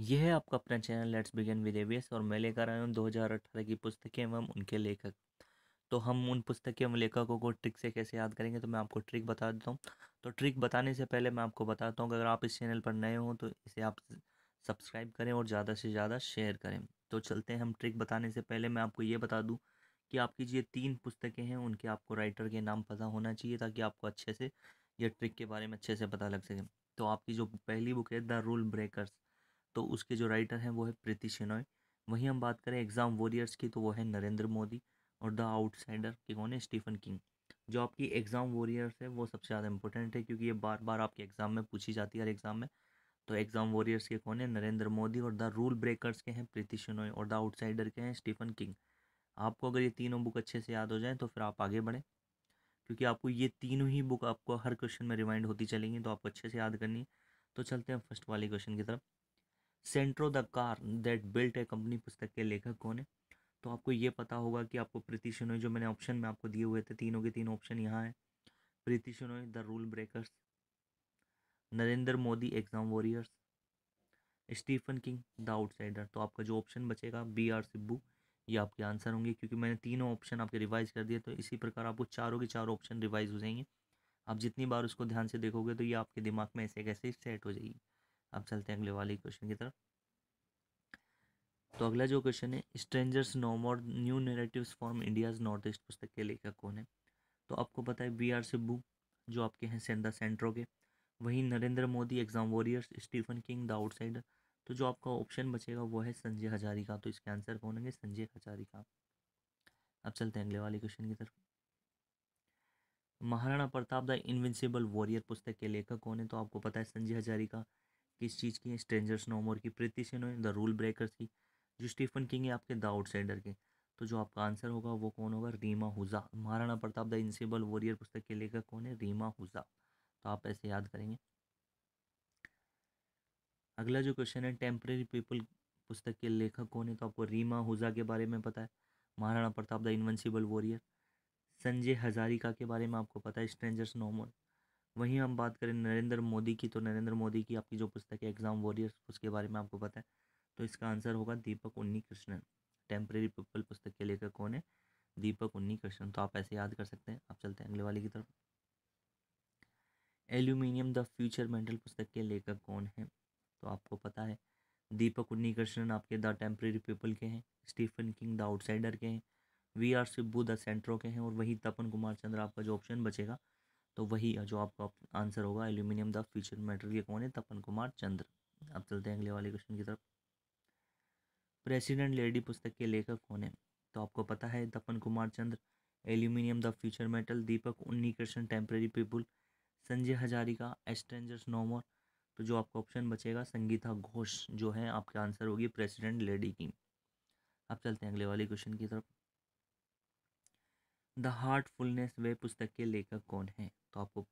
ये है आपका अपना channel let's begin with ABS और मैं लेकर आया हूँ 2018 की पुस्तकें एवं उनके लेखक। तो हम उन पुस्तकें एवं लेखकों को ट्रिक से कैसे याद करेंगे, तो मैं आपको ट्रिक बता देता हूँ। तो ट्रिक बताने से पहले मैं आपको बताता हूँ कि अगर आप इस चैनल पर नए हो तो इसे आप सब्सक्राइब करें और ज़्यादा से ज़्यादा शेयर करें। तो चलते हैं, हम ट्रिक बताने से पहले मैं आपको ये बता दूँ कि आपकी जो ये 3 पुस्तकें हैं उनके आपको राइटर के नाम पता होना चाहिए, ताकि आपको अच्छे से ये ट्रिक के बारे में अच्छे से पता लग सके। तो आपकी जो पहली बुक है द रूल ब्रेकर्स, तो उसके जो राइटर हैं वो है प्रीति शेनॉय। वहीं हम बात करें एग्ज़ाम वॉरियर्स की, तो वो है नरेंद्र मोदी। और द आउटसाइडर के कौन है? Stephen King. जो आपकी एग्ज़ाम वॉरियर्स है वो सबसे ज़्यादा इंपॉर्टेंट है, क्योंकि ये बार बार आपके एग्ज़ाम में पूछी जाती है, हर एग्ज़ाम में। तो एग्ज़ाम वॉरियर्स के कौन है? नरेंद्र मोदी। और द रूल ब्रेकर्स के हैं प्रीति शेनॉय। और द आउटसाइडर के हैं स्टीफन किंग। आपको अगर ये तीनों बुक अच्छे से याद हो जाएं तो फिर आप आगे बढ़ें, क्योंकि आपको ये तीनों ही बुक आपको हर क्वेश्चन में रिमाइंड होती चलेंगी, तो आपको अच्छे से याद करनी है। तो चलते हैं फर्स्ट वाले क्वेश्चन की तरफ। Santro the car that built a company पुस्तक के लेखक कौन है? तो आपको ये पता होगा कि आपको प्रीति शेनॉय, जो मैंने ऑप्शन में आपको दिए हुए थे, तीनों के तीन ऑप्शन यहाँ है। Preeti Shenoy the rule breakers, Narendra Modi exam warriors, Stephen King the outsider. तो आपका जो ऑप्शन बचेगा बी आर सिब्बू, ये आपके आंसर होंगे, क्योंकि मैंने तीनों ऑप्शन आपके रिवाइज कर दिए। तो इसी प्रकार आपको चारों के चारों ऑप्शन रिवाइज हो जाएंगे। आप जितनी बार उसको ध्यान से देखोगे तो ये आपके दिमाग में ऐसे कैसे सेट हो जाएगी। अब चलते हैं अगले वाले क्वेश्चन की तरफ। तो अगला जो क्वेश्चन है, strangers no more new narratives from India's north east पुस्तक के लेखक कौन है? तो आपको पता है बी आर सिब्बू, जो आपके हैं सेंदा सेंट्रो के। वहीं Narendra Modi exam warriors, Stephen King the outsider. तो जो आपका ऑप्शन बचेगा वो है संजय हजारिका। तो इसके आंसर कौन होंगे? संजय हजारिका। अब चलते हैं अगले वाले क्वेश्चन की तरफ। Maharana Pratap the invincible warrior पुस्तक के लेखक कौन है? तो आपको पता है संजय हजारिका किस चीज़ की है? स्ट्रेंजर्स नो मोर की। प्रीति शेनॉय द रूल ब्रेकर्स की। जो स्टीफन किंग है आपके द आउटसाइडर के। तो जो आपका आंसर होगा वो कौन होगा? Reema Hooja. Maharana Pratap the invincible warrior पुस्तक के लेखक कौन है? रीमा हुजा। तो आप ऐसे याद करेंगे। अगला जो क्वेश्चन है, टेम्परेरी पीपल पुस्तक के लेखक कौन है? तो आपको रीमा हुजा के बारे में पता है, Maharana Pratap the invincible warrior. Sanjay Hazarika के बारे में आपको पता है, स्ट्रेंजर्स नो मोर। वहीं हम बात करें नरेंद्र मोदी की, तो नरेंद्र मोदी की आपकी जो पुस्तक है एग्जाम वॉरियर्स, उसके बारे में आपको पता है। तो इसका आंसर होगा दीपक उन्नी कृष्णन। टेम्परेरी पीपल पुस्तक के लेखक कौन है? दीपक उन्नी कृष्णन। तो आप ऐसे याद कर सकते हैं। आप चलते हैं अगले वाले की तरफ। एल्यूमिनियम द फ्यूचर मेंटल पुस्तक के लेखक कौन है? तो आपको पता है दीपक उन्नीकृष्णन आपके द टेम्परेरी पीपल के हैं, स्टीफन किंग द आउटसाइडर के हैं, वी आर सिब्बू द सेंट्रो के हैं, और वही तपन कुमार चंद्र आपका जो ऑप्शन बचेगा, तो वही जो आपका आंसर होगा एल्यूमिनियम द फ्यूचर मेटल के कौन है? तपन कुमार चंद्र। अब चलते हैं अगले वाले क्वेश्चन की तरफ। प्रेसिडेंट लेडी पुस्तक के लेखक कौन है? तो आपको पता है Tapan Kumar Chandra, aluminium the future metal, Deepak Unnikrishnan temporary people, Sanjoy Hazarika strangers no more. तो जो आपका ऑप्शन बचेगा संगीता घोष, जो है आपका आंसर होगी प्रेसिडेंट लेडी की। अब चलते हैं अगले वाले क्वेश्चन की तरफ। द हार्टफुलनेस वे पुस्तक के लेखक कौन है? तो आपको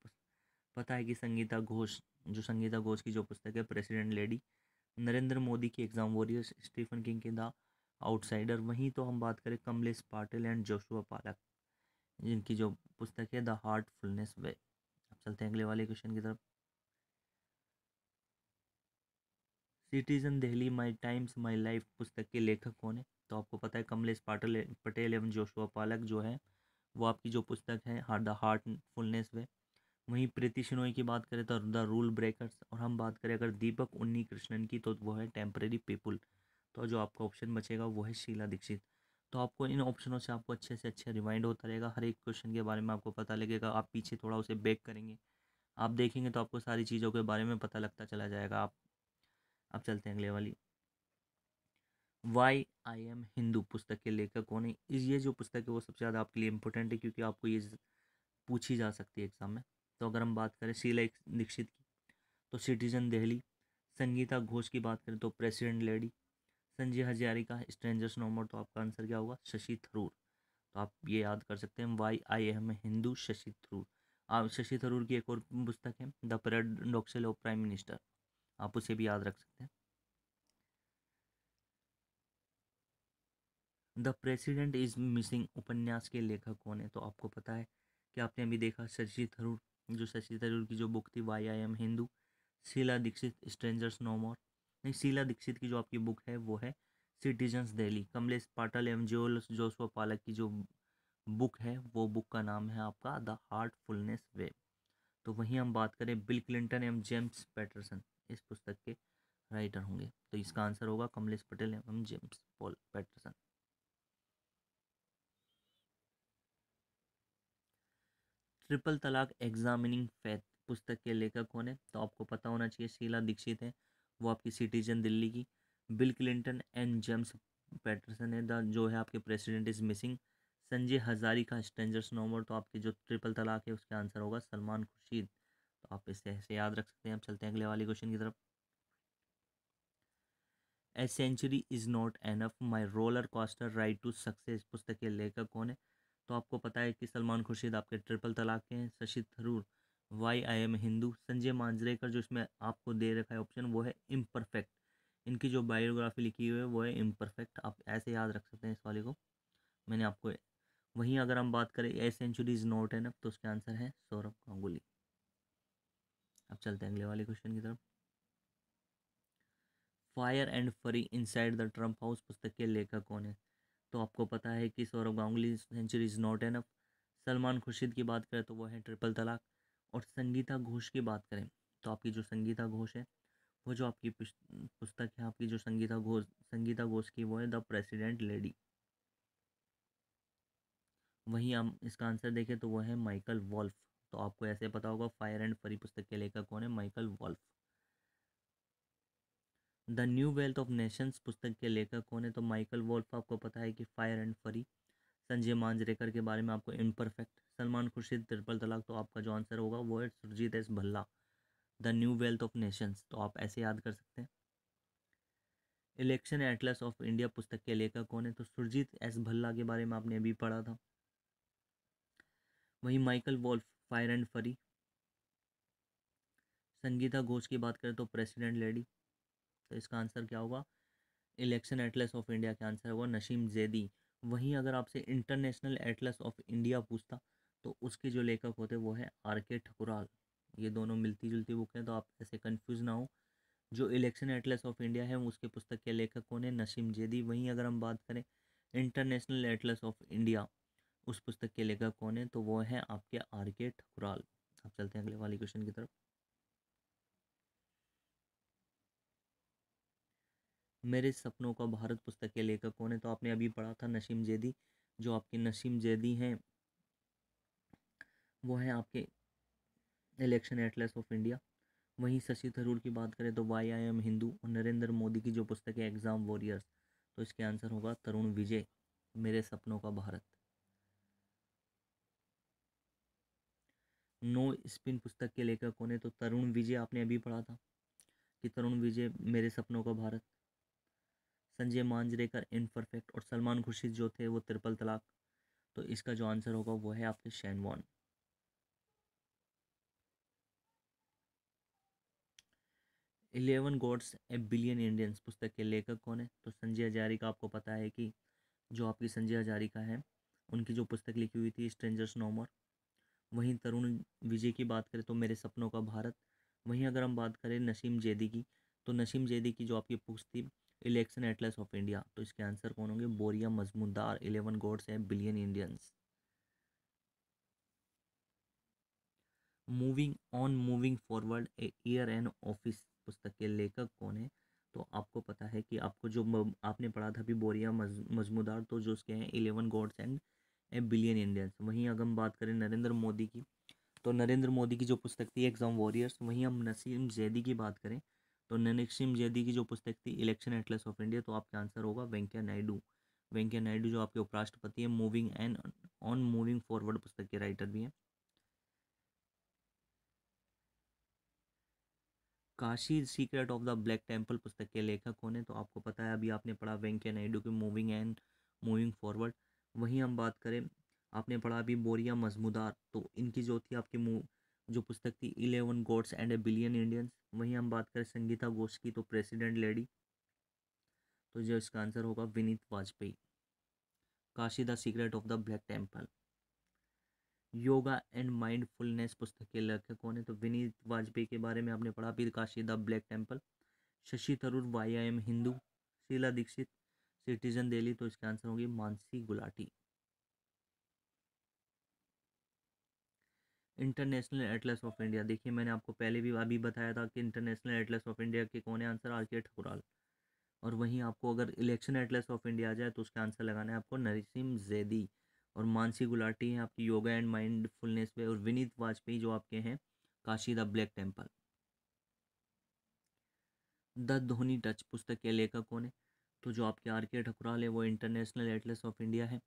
पता है कि संगीता घोष, जो संगीता घोष की जो पुस्तक है प्रेसिडेंट लेडी, नरेंद्र मोदी की एग्जाम वॉरियर्स, स्टीफन किंग की द आउटसाइडर। वहीं तो हम बात करें कमलेश पाटिल एंड जोशुआ पालक, जिनकी जो पुस्तक है द हार्टफुलनेस वे। अब चलते हैं अगले वाले क्वेश्चन की तरफ। Citizen Delhi my times my life पुस्तक के लेखक कौन है? तो आपको पता है कमलेश पाटिल पटेल एवं जोशुआ पालक जो है वो आपकी जो पुस्तक है द हार्टफुलनेस वे। वहीं प्रीति शिनोय की बात करें तो द रूल ब्रेकर्स। और हम बात करें अगर दीपक उन्नी कृष्णन की, तो वो है टेम्परेरी पीपुल। तो जो आपका ऑप्शन बचेगा वो है शीला दीक्षित। तो आपको इन ऑप्शनों से आपको अच्छे से अच्छे रिमाइंड होता रहेगा, हर एक क्वेश्चन के बारे में आपको पता लगेगा। आप पीछे थोड़ा उसे बैक करेंगे, आप देखेंगे तो आपको सारी चीज़ों के बारे में पता लगता चला जाएगा। आप अब चलते हैं अगले वाली। वाई आई एम हिंदू पुस्तक के लेखक कौन है? ये जो पुस्तक है वो सबसे ज़्यादा आपके लिए इंपॉर्टेंट है, क्योंकि आपको ये पूछी जा सकती है एग्जाम में। तो अगर हम बात करें शीला दीक्षित की, तो सिटीजन दिल्ली। संगीता घोष की बात करें तो president lady. Sanjoy Hazarika strangers no more. तो आपका आंसर क्या होगा? शशि थरूर। तो आप ये याद कर सकते हैं why I am Hindu, Shashi Tharoor. आप शशि थरूर की एक और पुस्तक है the paradox of prime minister, आप उसे भी याद रख सकते हैं। द प्रेसिडेंट इज मिसिंग उपन्यास के लेखक कौन है? तो आपको पता है कि आपने अभी देखा शशि थरूर, जो शशि थरूर की जो बुक थी why I am Hindu, Sheila Dikshit strangers no more, नहीं, शीला दीक्षित की जो आपकी बुक है वो है सिटीजन्स दिल्ली। कमलेश पाटल एवं जोशुआ पालक की जो बुक है वो बुक का नाम है आपका द हार्टफुलनेस वे। तो वहीं हम बात करें बिल क्लिंटन एवं जेम्स पैटरसन इस पुस्तक के राइटर होंगे, तो इसका आंसर होगा कमलेश पटेल एवं जेम्स पॉल पैटरसन। ट्रिपल तलाक एग्जामिनिंग फैथ पुस्तक के लेखक कौन है? तो आपको पता होना चाहिए, शीला दीक्षित है, वो आपकी सिटीजन दिल्ली की। Bill Clinton and James Patterson है द जो है आपके president is missing. Sanjay Hazari का स्ट्रेंजर्स नो मोर, तो आपकी जो ट्रिपल तलाक है उसका आंसर होगा सलमान खुर्शीद। तो आप इसे ऐसे याद रख सकते हैं। अब चलते हैं अगले वाले क्वेश्चन की तरफ। A century is not enough my roller coaster ride to success पुस्तक के लेखक कौन है? तो आपको पता है कि सलमान खुर्शीद आपके ट्रिपल तलाक के हैं। Shashi Tharoor why I am Hindu. Sanjay Manjrekar जो इसमें आपको दे रखा है ऑप्शन वो है इम्परफेक्ट। इनकी जो बायोग्राफी लिखी हुई है वो है इम्परफेक्ट। आप ऐसे याद रख सकते हैं इस वाले को, मैंने आपको। वहीं अगर हम बात करें a century is not enough, तो उसका आंसर है सौरभ गांगुली। अब चलते हैं अगले वाले क्वेश्चन की तरफ। फायर एंड फरी इनसाइड द ट्रम्प हाउस पुस्तक के लेखक कौन है? तो आपको पता है कि Sourav Ganguly century is not enough. Salman Khurshid की बात करें तो वो है ट्रिपल तलाक। और संगीता घोष की बात करें तो आपकी जो संगीता घोष है, वो जो आपकी पुस्तक है आपकी जो संगीता घोष की, वो है द प्रेसिडेंट लेडी। वहीं हम इसका आंसर देखें तो वो है माइकल वॉल्फ। तो आपको ऐसे पता होगा फायर एंड फरी पुस्तक के लेखक कौन है? Michael Wolff. The new wealth of nations पुस्तक के लेखक कौन है? तो माइकल वॉल्फ। आपको पता है कि फायर एंड फरी। संजय मांजरेकर के बारे में आपको इम्परफेक्ट। सलमान खुर्शीद ट्रिपल तलाक। तो आपका जो आंसर होगा वो है Surjit S Bhalla, the new wealth of nations. तो आप ऐसे याद कर सकते हैं। इलेक्शन एटलस ऑफ इंडिया पुस्तक के लेखक कौन है? तो सुरजीत एस भल्ला के बारे में आपने अभी पढ़ा था। वहीं माइकल वॉल्फ फायर एंड फरी। संगीता घोष की बात करें तो प्रेसिडेंट लेडी। तो इसका आंसर क्या होगा? इलेक्शन एटलस ऑफ इंडिया का आंसर होगा नसीम जैदी। वहीं अगर आपसे इंटरनेशनल एटलस ऑफ इंडिया पूछता तो उसके जो लेखक होते वो है आर के ठकुराल। ये दोनों मिलती जुलती बुक हैं, तो आप ऐसे कंफ्यूज ना हो। जो इलेक्शन एटलस ऑफ इंडिया है उसके पुस्तक के लेखक कौन है? नसीम जैदी। वहीं अगर हम बात करें इंटरनेशनल एटलस ऑफ इंडिया, उस पुस्तक के लेखक कौन है? तो वो है आपके आर के ठकुराल। अब चलते हैं अगले वाले क्वेश्चन की तरफ। मेरे सपनों का भारत पुस्तक के लेखक कौन है? तो आपने अभी पढ़ा था नसीम जैदी। जो आपके नसीम जैदी हैं वो है आपके इलेक्शन एटलस ऑफ इंडिया। वहीं शशि थरूर की बात करें तो वाई आई एम हिंदू। और नरेंद्र मोदी की जो पुस्तक है एग्जाम वॉरियर्स, तो इसके आंसर होगा तरुण विजय, मेरे सपनों का भारत। नो स्पिन पुस्तक के लेखक कौन है? तो तरुण विजय। आपने अभी पढ़ा था कि तरुण विजय मेरे सपनों का भारत। संजय मांजरेकर इनपरफेक्ट। और सलमान खुर्शीद जो थे वो ट्रिपल तलाक। तो इसका जो आंसर होगा वो है आपके शैनवॉन। 11 गॉड्स ए बिलियन इंडियंस पुस्तक के लेखक कौन है? तो संजय हजारी का। आपको पता है कि जो आपकी संजय हजारी का है, उनकी जो पुस्तक लिखी हुई थी स्ट्रेंजर्स नो मोर। वहीं तरुण विजय की बात करें तो मेरे सपनों का भारत। वहीं अगर हम बात करें नसीम जैदी की, तो नसीम जैदी की जो आपकी बुक्स थी इलेक्शन एटलस ऑफ इंडिया, तो इसके आंसर कौन होंगे? बोरिया मजमूदार। 11 गॉड्स है billion Indians. Moving on moving forward a year and office पुस्तक के लेखक कौन है? तो आपको पता है कि आपको जो आपने पढ़ा था अभी बोरिया मजमूदार, तो जो उसके हैं 11 gods and A billion Indians. वहीं अगर हम बात करें नरेंद्र मोदी की, तो नरेंद्र मोदी की जो पुस्तक थी एग्जाम वॉरियर्स। वहीं हम नसीम जैदी की बात करें तो नसीम जैदी की जो पुस्तक थी इलेक्शन एटलस ऑफ इंडिया। तो आपका आंसर होगा वेंकैया नायडू। वेंकैया नायडू जो आपके उपराष्ट्रपति हैं, moving and on moving forward पुस्तक के राइटर भी हैं। Kashi secret of the black temple पुस्तक के लेखक कौन है? तो आपको पता है अभी आपने पढ़ा वेंकैया नायडू की मूविंग एंड मूविंग फॉरवर्ड। वहीं हम बात करें, आपने पढ़ा अभी बोरिया मजमूदार, तो इनकी जो थी आपकी जो पुस्तक थी 11 gods and A billion Indians. वहीं हम बात करें संगीता घोष की, तो प्रेसिडेंट लेडी। तो जो इसका आंसर होगा Vineet Vajpeyi. Kashi the secret of the black temple. Yoga and mindfulness पुस्तक के लेखक कौन है? तो विनीत वाजपेयी के बारे में आपने पढ़ा भी Kashi the black temple. Shashi Tharoor YIM Hindu, Sheila Dikshit citizen Delhi, तो इसका आंसर होगी Mansi Gulati. International atlas of India, देखिए मैंने आपको पहले भी अभी बताया था कि इंटरनेशनल एटलस ऑफ इंडिया के कौन है आंसर, RK ठकुराल। और वहीं आपको अगर इलेक्शन एटलस ऑफ इंडिया आ जाए तो उसका आंसर लगाना है आपको नरीसिम जैदी। और मानसी गुलाटी है आपकी योगा एंड माइंडफुलनेस पे, और विनीत वाजपेयी जो आपके हैं Kashi the black temple. The Dhoni touch पुस्तक के लेखक कौन है, तो जो आपके RK ठकुराल है वो इंटरनेशनल एटलस ऑफ इंडिया है।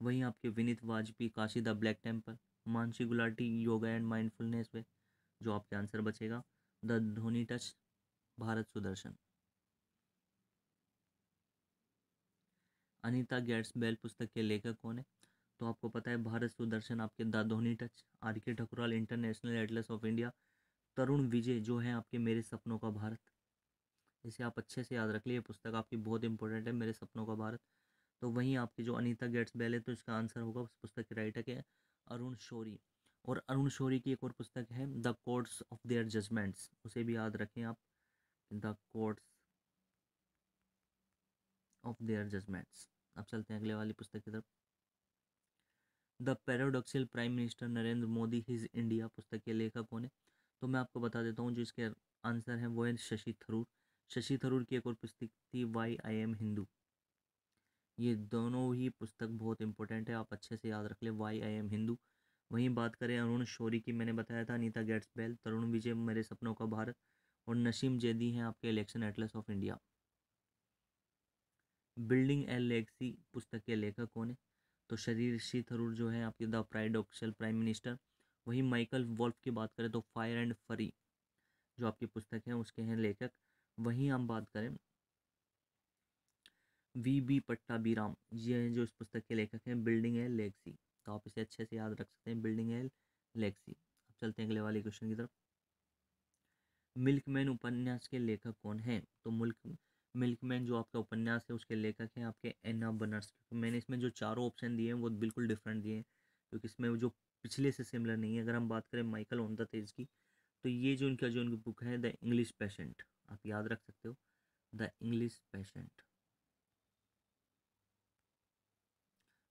वहीं आपके Vineet Vajpeyi Kashi the black temple, Mansi Gulati yoga and mindfulness पे, जो आपके आंसर बचेगा the Dhoni touch Bharat Sudarshan. Anita gets bail पुस्तक के लेखक कौन है, तो आपको पता है भारत सुदर्शन आपके the Dhoni touch, RK Thakural international atlas of India, Tarun Vijay जो है आपके मेरे सपनों का भारत। इसे आप अच्छे से याद रख लिए, पुस्तक आपकी बहुत इंपॉर्टेंट है, मेरे सपनों का भारत। तो वहीं आपकी जो अनीता गेट्स बेल है तो इसका आंसर होगा उस पुस्तक के राइटर के अरुण शौरी। और अरुण शौरी की एक और पुस्तक है the courts of their judgments, उसे भी याद रखें आप, the courts of their judgments. अब चलते हैं अगले वाली पुस्तक की तरफ। The paradoxical prime minister Narendra Modi his India पुस्तक के लेखक कौन है, तो मैं आपको बता देता हूँ जो इसके आंसर है वो है शशि थरूर। शशि थरूर की एक और पुस्तक थी YIM हिंदू। ये दोनों ही पुस्तक बहुत इंपॉर्टेंट है, आप अच्छे से याद रख ले, YIM हिंदू। वहीं बात करें अरुण शौरी की, मैंने बताया था अनीता गेट्स बेल, तरुण विजय मेरे सपनों का भारत, और नसीम जैदी हैं आपके election Atlas of India. Building A legacy पुस्तक के लेखक कौन है, तो शशि थरूर जो है आपके द पैराडॉक्सियल प्राइम मिनिस्टर। वहीं माइकल वॉल्फ की बात करें तो फायर एंड फरी जो आपकी पुस्तक है उसके हैं लेखक। वहीं हम बात करें VB पट्टाभिराम, ये हैं जो इस पुस्तक के लेखक हैं बिल्डिंग ए लेगेसी, तो आप इसे अच्छे से याद रख सकते हैं बिल्डिंग ए लेगेसी। अब चलते हैं अगले वाले क्वेश्चन की तरफ। मिल्कमैन उपन्यास के लेखक कौन हैं, तो मिल्कमैन जो आपका उपन्यास है उसके लेखक हैं आपके एना बनर्स। मैंने इसमें जो चारों ऑप्शन दिए हैं वो बिल्कुल डिफरेंट दिए हैं, क्योंकि इसमें जो पिछले से सिमिलर नहीं है। अगर हम बात करें माइकल ऑन द तेज की, तो ये जो उनकी बुक है द इंग्लिश पेशेंट, आप याद रख सकते हो द इंग्लिश पेशेंट।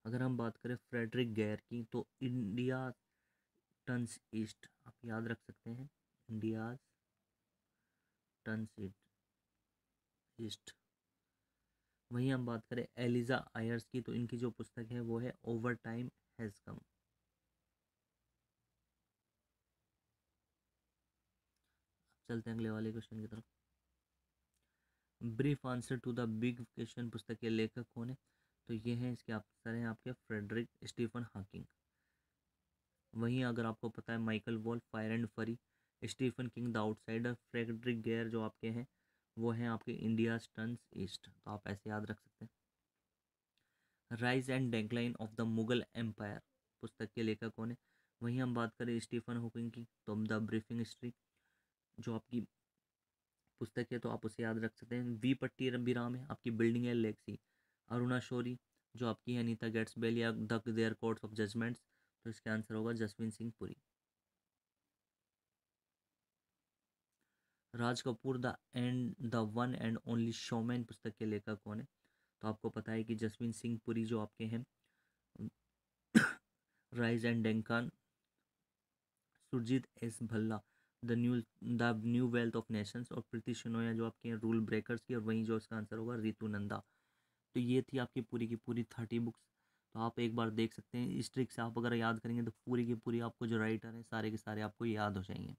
अगर हम बात करें फ्रेडरिक गेयर की, तो इंडिया टर्न्स ईस्ट, आप याद रख सकते हैं इंडिया टर्न्स ईस्ट। वहीं हम बात करें एलिजा आयर्स की, तो इनकी जो पुस्तक है वो है ओवर टाइम हैज़ कम। चलते हैं अगले वाले क्वेश्चन की तरफ। Brief answer to the big question पुस्तक के लेखक कौन है, तो ये हैं इसके आंसर हैं आपके फ्रेडरिक स्टीफन हॉकिंग। वहीं अगर आपको पता है Michael Wolff fire and fury, Stephen King the outsider, Frederick Geyer जो आपके हैं वो हैं आपके इंडिया टर्न्स ईस्ट, तो आप ऐसे याद रख सकते हैं। Rise and decline of the Mughal empire पुस्तक के लेखक कौन है, वहीं हम बात करें स्टीफन हॉकिंग की, तो द ब्रीफिंग हिस्ट्री जो आपकी पुस्तक है तो आप उसे याद रख सकते हैं। वी पट्टी विराम है आपकी बिल्डिंग है लेगसी। अरुणा शौरी जो आपकी है अनीता गेट्स बेल या the their courts of judgments, तो इसका आंसर होगा Jaswant Singh Puri. Raj Kapoor the one and only showman पुस्तक के लेखक कौन है, तो आपको पता है कि जसविंत सिंह पुरी जो आपके हैं राइज एंड डेंकान, Surjit S Bhalla the new wealth of nations, और प्रीति शिनोया जो आपके हैं रूल ब्रेकर्स की, और वहीं जो इसका आंसर होगा रितु नंदा। तो ये थी आपकी पूरी की पूरी 30 बुक्स, तो आप एक बार देख सकते हैं। इस ट्रिक से आप अगर याद करेंगे तो पूरी की पूरी आपको जो राइटर हैं सारे के सारे आपको याद हो जाएंगे।